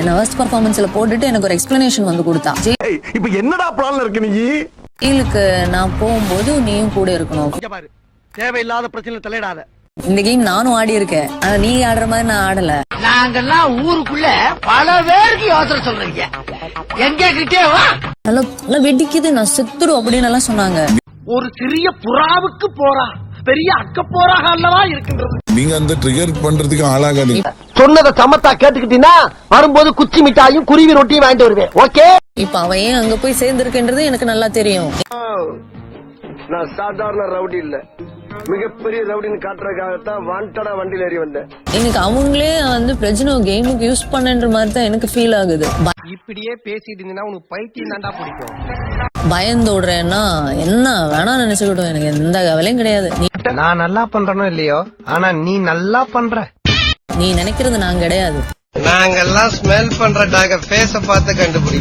என்ன ஃபர்ஸ்ட் பெர்ஃபார்மன்ஸ்ல போட்டுட்டு எனக்கு ஒரு எக்ஸ்பிளனேஷன் வந்து கொடுத்தா. இப்போ என்னடா பிளான்ல இருக்கு நீ? ஜெயிலுக்கு நான் போகும்போது நீயும் கூட இருக்கணும். தேவையில்லாத பிரச்சனை தலையிடாத. இந்த கேம் நானும் ஆடி இருக்கேன். ஆனா நீ ஆடுற மாதிரி நான் ஆடல. நாங்கெல்லாம் ஊருக்குள்ள பல பேருக்கு யோசனை சொல்றீங்க. எங்க கிட்டே வா. நல்லா வெடிக்குது, நான் செத்துடும் அப்படின்னு எல்லாம் சொன்னாங்க. ஒரு சிறிய புறாவுக்கு போறா பெரிய அக்க போறாக அல்லவா இருக்கின்றது. நீங்க அந்த ட்ரிகர் பண்றதுக்கு ஆளாகாதீங்க. சொன்னதை சமத்தா கேட்டுக்கிட்டீங்கன்னா வரும்போது குச்சி மிட்டாயும் குருவி ரொட்டியும் வாங்கிட்டு வருவேன். ஓகே. இப்ப அவன் ஏன் அங்க போய் சேர்ந்திருக்குன்றது எனக்கு நல்லா தெரியும். நான் சாதாரண ரவுடி இல்ல, மிகப்பெரிய ரவுடின்னு காட்டுறதுக்காகத்தான் வாண்டடா வண்டியில ஏறி வந்தேன். எனக்கு அவங்களே வந்து பிரஜ்னோ கேமுக்கு யூஸ் பண்ணன்ற மாதிரி தான் எனக்கு ஃபீல் ஆகுது. இப்படியே பேசிட்டு இருந்தீங்கன்னா உனக்கு பைத்தியம் தாண்டா பிடிக்கும். பயந்தோடுறேன்னா என்ன வேணா நினைச்சுக்கிட்டோம், எனக்கு எந்த கவலையும் கிடையாது. நான் நல்லா பண்றனோ இல்லையோ, ஆனா நீ நல்லா பண்ற. நீ நினைக்கிறது நான் கிடையாது. நாங்கெல்லாம் ஸ்மெல் பண்றதாக பேச பார்த்து கண்டுபிடி.